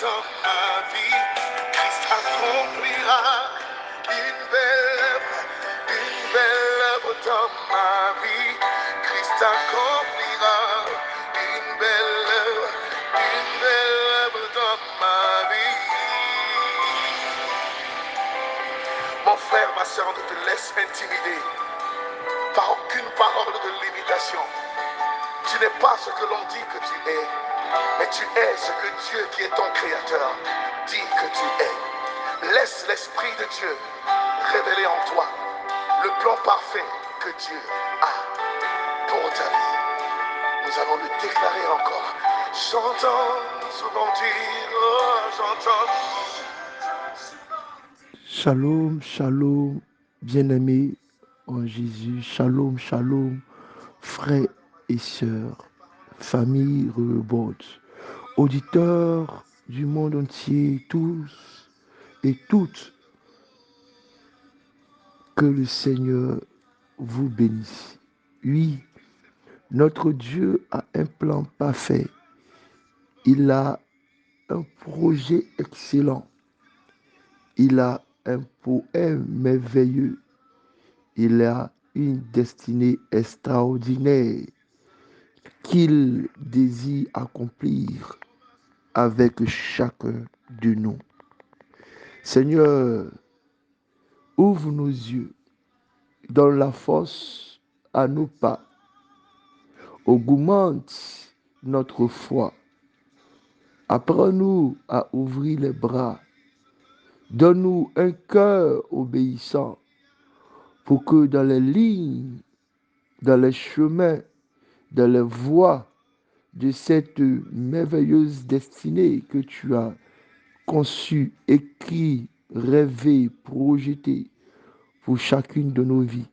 dans ma vie. Christ accomplira une belle œuvre dans ma vie. Christ accomplira une belle œuvre dans ma vie. Mon frère, ma soeur, ne te laisse intimider par aucune parole de limitation. Tu n'es pas ce que l'on dit que tu es, mais tu es ce que Dieu, qui est ton créateur, dit que tu es. Laisse l'Esprit de Dieu révéler en toi le plan parfait que Dieu a pour ta vie. Nous allons le déclarer encore. J'entends souvent dire, oh, j'entends. Shalom, shalom, bien-aimés en Jésus. Shalom, shalom, frères et sœurs, famille Rehoboth, auditeurs du monde entier, tous et toutes, que le Seigneur vous bénisse. Oui, notre Dieu a un plan parfait. Il a un projet excellent. Il a un poème merveilleux. Il a une destinée extraordinaire qu'il désire accomplir avec chacun de nous. Seigneur, ouvre nos yeux, donne la force à nos pas, augmente notre foi, apprends-nous à ouvrir les bras, donne-nous un cœur obéissant pour que dans les lignes, dans les chemins, dans les voies de cette merveilleuse destinée que tu as conçue, écrit, rêvé, projeté pour chacune de nos vies,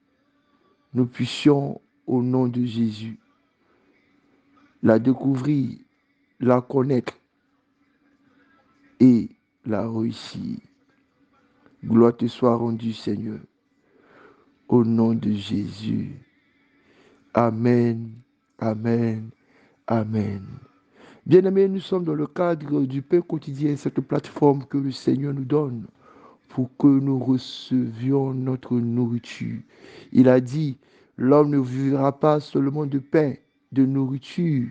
nous puissions, au nom de Jésus, la découvrir, la connaître et la réussir. Gloire te soit rendue, Seigneur, au nom de Jésus. Amen, amen, amen. Bien-aimés, nous sommes dans le cadre du pain quotidien, cette plateforme que le Seigneur nous donne pour que nous recevions notre nourriture. Il a dit, l'homme ne vivra pas seulement de pain, de nourriture,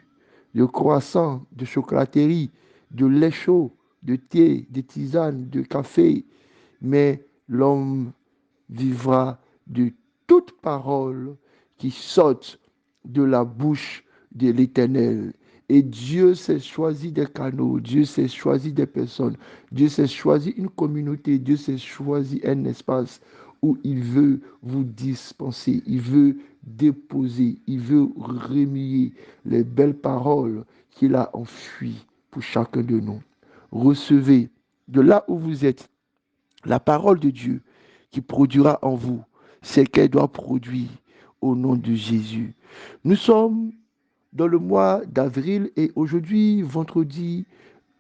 de croissant, de chocolaterie, de lait chaud, de thé, de tisane, de café, mais l'homme vivra de toute parole qui saute de la bouche de l'Éternel. Et Dieu s'est choisi des canaux, Dieu s'est choisi des personnes, Dieu s'est choisi une communauté, Dieu s'est choisi un espace où il veut vous dispenser, il veut déposer, il veut remuer les belles paroles qu'il a enfuies pour chacun de nous. Recevez de là où vous êtes la parole de Dieu qui produira en vous ce qu'elle doit produire au nom de Jésus. Nous sommes dans le mois d'avril et aujourd'hui, vendredi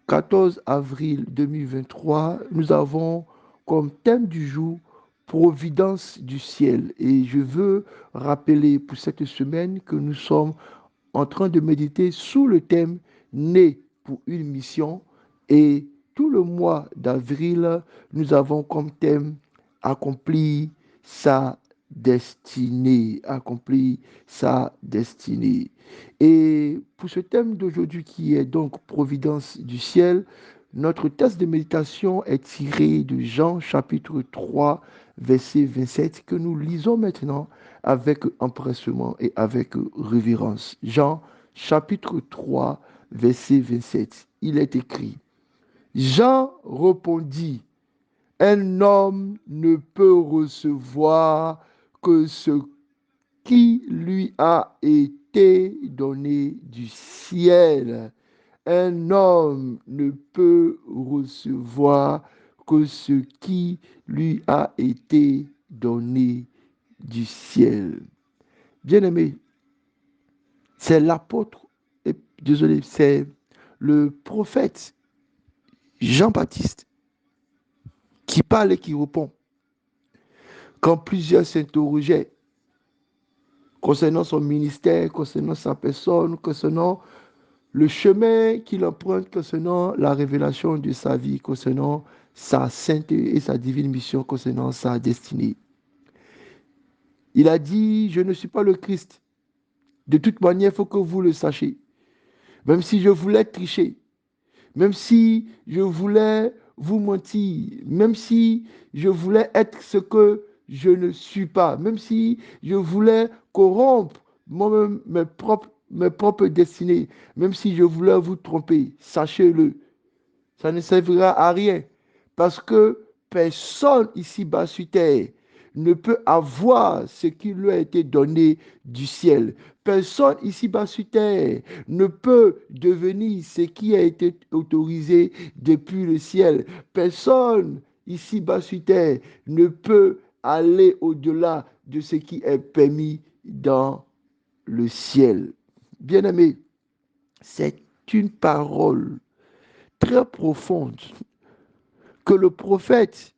14 avril 2023, nous avons comme thème du jour Providence du ciel. Et je veux rappeler pour cette semaine que nous sommes en train de méditer sous le thème Né pour une mission. Et tout le mois d'avril, nous avons comme thème Accomplir sa destinée. Accomplir sa destinée. Et pour ce thème d'aujourd'hui qui est donc Providence du ciel, notre texte de méditation est tiré de Jean chapitre 3, verset 27 que nous lisons maintenant avec empressement et avec révérence. Jean chapitre 3, verset 27. Il est écrit, Jean répondit, un homme ne peut recevoir que ce qui lui a été donné du ciel. Un homme ne peut recevoir que ce qui lui a été donné du ciel. Bien-aimé, c'est l'apôtre, c'est le prophète Jean-Baptiste qui parle et qui répond. Quand plusieurs s'interrogeaient concernant son ministère, concernant sa personne, concernant le chemin qu'il emprunte concernant la révélation de sa vie, concernant sa sainteté et sa divine mission, concernant sa destinée. Il a dit, je ne suis pas le Christ. De toute manière, il faut que vous le sachiez. Même si je voulais tricher, même si je voulais vous mentir, même si je voulais être ce que je ne suis pas, même si je voulais corrompre moi-même mes propres destinées, même si je voulais vous tromper, sachez-le, ça ne servira à rien. Parce que personne ici-bas sur terre ne peut avoir ce qui lui a été donné du ciel. Personne ici-bas sur terre ne peut devenir ce qui a été autorisé depuis le ciel. Personne ici-bas sur terre ne peut aller au-delà de ce qui est permis dans le ciel. Bien-aimé, c'est une parole très profonde que le prophète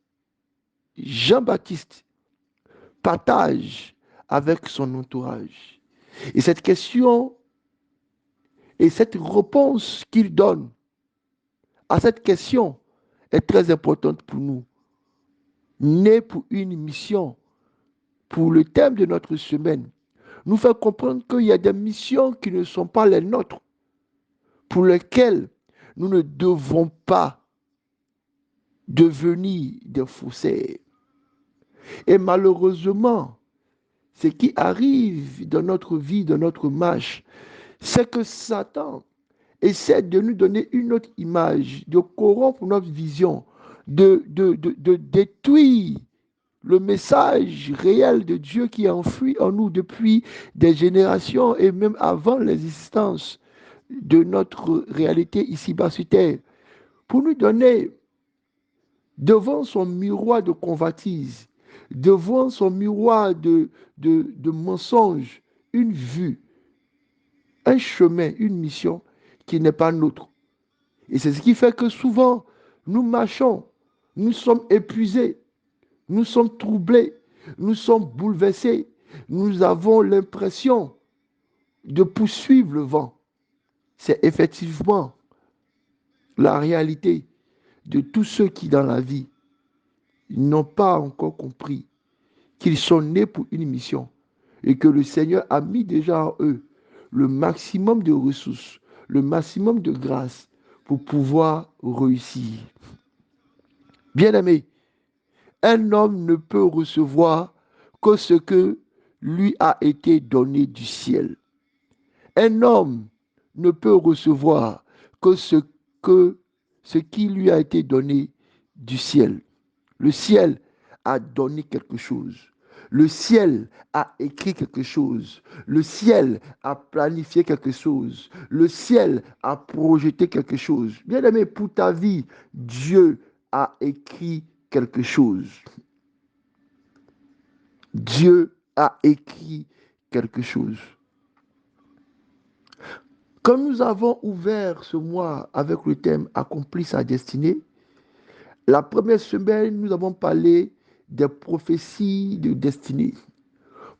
Jean-Baptiste partage avec son entourage. Et cette question et cette réponse qu'il donne à cette question est très importante pour nous. Né pour une mission, pour le thème de notre semaine, nous fait comprendre qu'il y a des missions qui ne sont pas les nôtres, pour lesquelles nous ne devons pas devenir des faussaires. Et malheureusement, ce qui arrive dans notre vie, dans notre marche, c'est que Satan essaie de nous donner une autre image, de corrompre notre vision, de détruire le message réel de Dieu qui est enfoui en nous depuis des générations et même avant l'existence de notre réalité ici-bas sur terre, pour nous donner devant son miroir de convoitise, devant son miroir de mensonges, une vue, un chemin, une mission qui n'est pas nôtre. Et c'est ce qui fait que souvent, nous marchons, nous sommes épuisés, nous sommes troublés, nous sommes bouleversés, nous avons l'impression de poursuivre le vent. C'est effectivement la réalité de tous ceux qui, dans la vie, n'ont pas encore compris qu'ils sont nés pour une mission et que le Seigneur a mis déjà en eux le maximum de ressources, le maximum de grâce pour pouvoir réussir. Bien-aimé, un homme ne peut recevoir que ce que lui a été donné du ciel. Un homme ne peut recevoir que ce qui lui a été donné du ciel. Le ciel a donné quelque chose. Le ciel a écrit quelque chose. Le ciel a planifié quelque chose. Le ciel a projeté quelque chose. Bien-aimé, pour ta vie, Dieu a écrit quelque chose. Dieu a écrit quelque chose. Quand nous avons ouvert ce mois avec le thème Accomplir sa destinée, la première semaine, nous avons parlé des prophéties de destinée.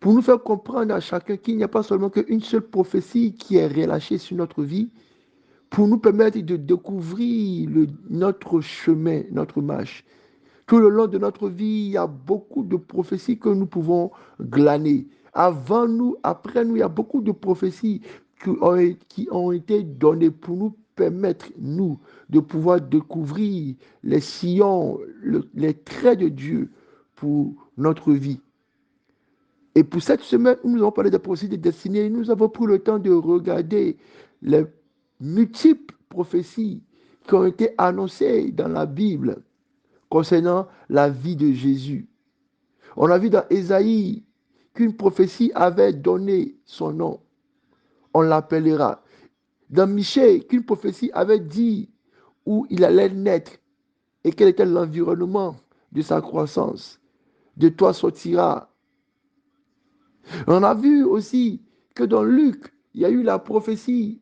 Pour nous faire comprendre à chacun qu'il n'y a pas seulement qu'une seule prophétie qui est relâchée sur notre vie, pour nous permettre de découvrir notre chemin, notre marche. Tout le long de notre vie, il y a beaucoup de prophéties que nous pouvons glaner. Avant nous, après nous, il y a beaucoup de prophéties qui ont été données pour nous permettre, nous, de pouvoir découvrir les sillons, les traits de Dieu pour notre vie. Et pour cette semaine, nous avons parlé des prophéties de destinée. Nous avons pris le temps de regarder les multiples prophéties qui ont été annoncées dans la Bible concernant la vie de Jésus. On a vu dans Ésaïe qu'une prophétie avait donné son nom. On l'appellera. Dans Michée, qu'une prophétie avait dit où il allait naître et quel était l'environnement de sa croissance. De toi sortira. On a vu aussi que dans Luc, il y a eu la prophétie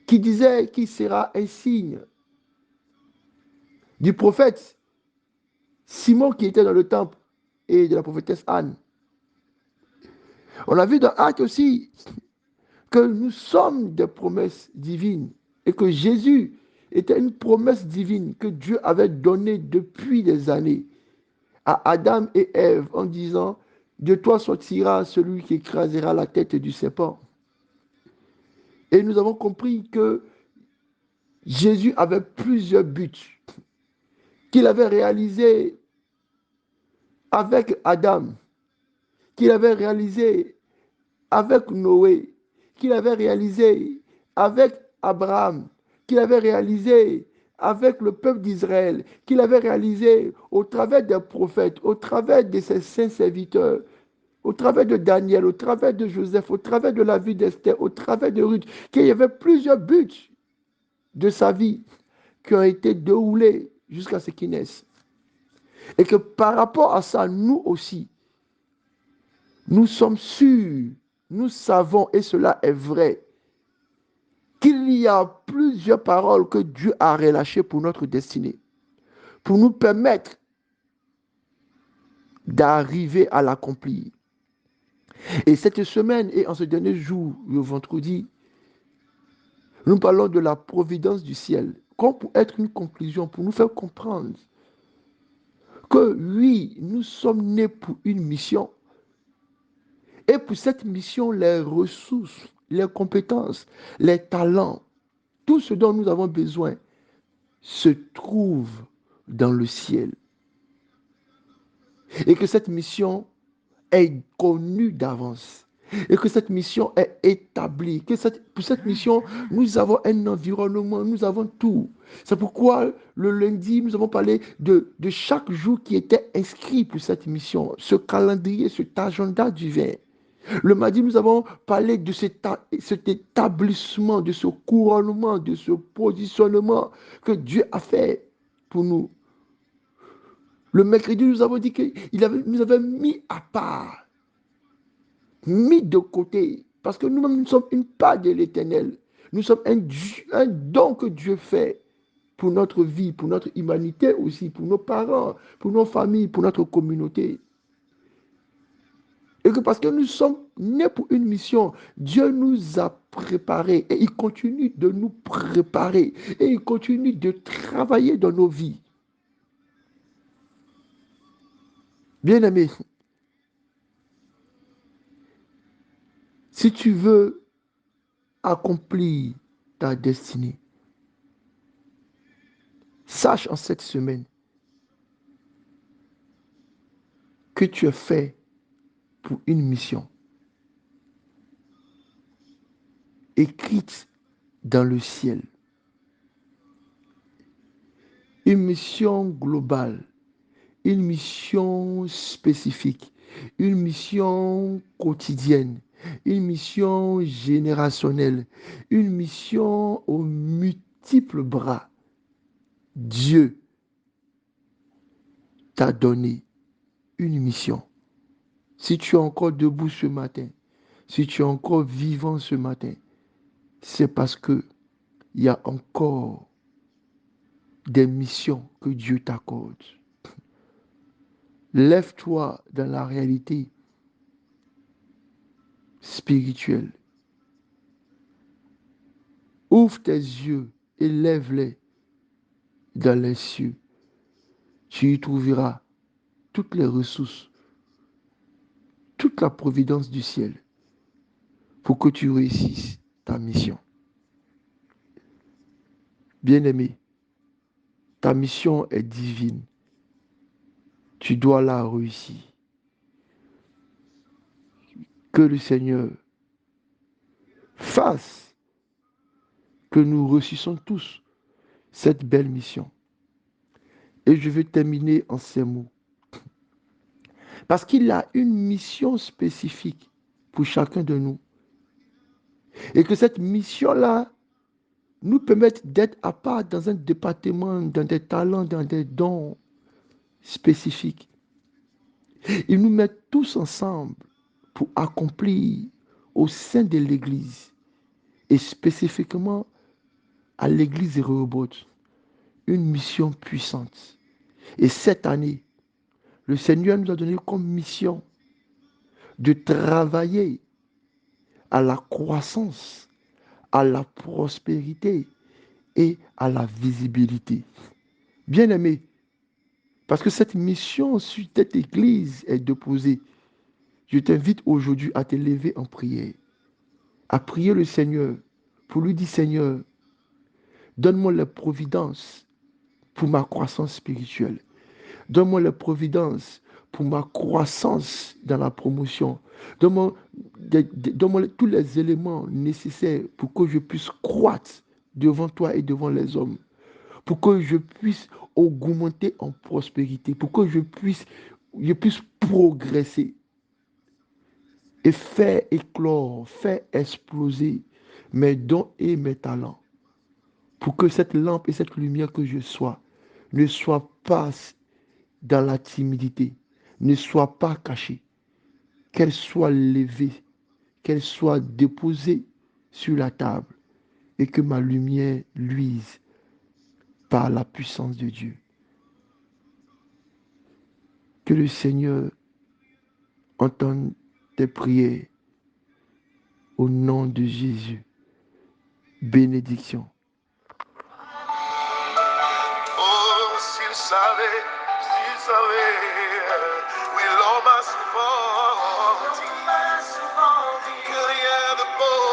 qui disait qu'il sera un signe du prophète Simon qui était dans le temple et de la prophétesse Anne. On a vu dans Actes aussi que nous sommes des promesses divines et que Jésus était une promesse divine que Dieu avait donnée depuis des années à Adam et Ève en disant, de toi sortira celui qui écrasera la tête du serpent. Et nous avons compris que Jésus avait plusieurs buts qu'il avait réalisés avec Adam, qu'il avait réalisé avec Noé, qu'il avait réalisé avec Abraham, qu'il avait réalisé avec le peuple d'Israël, qu'il avait réalisé au travers des prophètes, au travers de ses saints serviteurs, au travers de Daniel, au travers de Joseph, au travers de la vie d'Esther, au travers de Ruth, qu'il y avait plusieurs buts de sa vie qui ont été déroulés jusqu'à ce qu'il naisse. Et que par rapport à ça, nous aussi, nous sommes sûrs, nous savons, et cela est vrai, qu'il y a plusieurs paroles que Dieu a relâchées pour notre destinée, pour nous permettre d'arriver à l'accomplir. Et cette semaine, et en ce dernier jour, le vendredi, nous parlons de la providence du ciel, comme pour être une conclusion, pour nous faire comprendre que oui, nous sommes nés pour une mission. Et pour cette mission, les ressources, les compétences, les talents, tout ce dont nous avons besoin se trouve dans le ciel. Et que cette mission est connue d'avance. Et que cette mission est établie. Pour cette mission, nous avons un environnement, nous avons tout. C'est pourquoi le lundi, nous avons parlé de chaque jour qui était inscrit pour cette mission. Ce calendrier, cet agenda divin. Le mardi, nous avons parlé de cet établissement, de ce couronnement, de ce positionnement que Dieu a fait pour nous. Le mercredi, nous avons dit qu'il nous avait mis à part, mis de côté, parce que nous-mêmes, nous sommes une part de l'Éternel. Nous sommes un don que Dieu fait pour notre vie, pour notre humanité aussi, pour nos parents, pour nos familles, pour notre communauté. Et que parce que nous sommes nés pour une mission, Dieu nous a préparés et il continue de nous préparer et il continue de travailler dans nos vies. Bien-aimé, si tu veux accomplir ta destinée, sache en cette semaine que tu es fait pour une mission écrite dans le ciel. Une mission globale, une mission spécifique, une mission quotidienne, une mission générationnelle, une mission aux multiples bras. Dieu t'a donné une mission. Si tu es encore debout ce matin, si tu es encore vivant ce matin, c'est parce que il y a encore des missions que Dieu t'accorde. Lève-toi dans la réalité spirituelle. Ouvre tes yeux et lève-les dans les cieux. Tu y trouveras toutes les ressources, toute la providence du ciel pour que tu réussisses ta mission. Bien-aimé, ta mission est divine. Tu dois la réussir. Que le Seigneur fasse que nous réussissons tous cette belle mission. Et je vais terminer en ces mots. Parce qu'il a une mission spécifique pour chacun de nous. Et que cette mission-là nous permette d'être à part dans un département, dans des talents, dans des dons spécifiques. Il nous met tous ensemble pour accomplir au sein de l'Église et spécifiquement à l'Église de Rehoboth une mission puissante. Et cette année, le Seigneur nous a donné comme mission de travailler à la croissance, à la prospérité et à la visibilité. Bien-aimé, parce que cette mission sur cette église est déposée, je t'invite aujourd'hui à te lever en prière, à prier le Seigneur pour lui dire, Seigneur, donne-moi la providence pour ma croissance spirituelle. Donne-moi la providence pour ma croissance dans la promotion. Donne-moi tous les éléments nécessaires pour que je puisse croître devant toi et devant les hommes. Pour que je puisse augmenter en prospérité. Pour que je puisse progresser et faire éclore, faire exploser mes dons et mes talents. Pour que cette lampe et cette lumière que je sois ne soient pas dans la timidité, ne soit pas cachée, qu'elle soit levée, qu'elle soit déposée sur la table et que ma lumière luise par la puissance de Dieu. Que le Seigneur entende tes prières au nom de Jésus. Bénédiction. Oh, s'il savait, oui, l'homme m'a souvent dit que rien de beau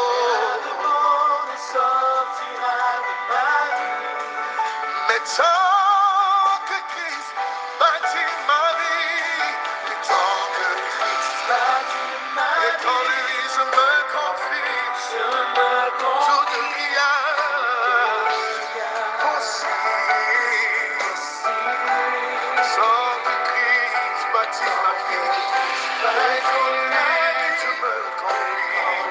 ne sortira de ma vie. Mais tant que Christ bâtit ma vie, et tant que Christ bâtit ma vie, et quand lui je me confie, tout devient possible. Sans que Christ bâtit ma vie, et quand lui je me confie,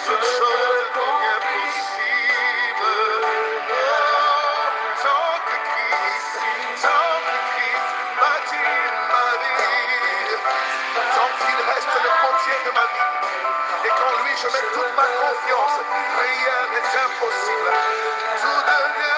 toute chose devient possible. Tant que Christ bâtit ma vie, tant qu'il reste le frontier de ma vie, et qu'en lui je mets toute ma confiance, rien n'est impossible. Tout devient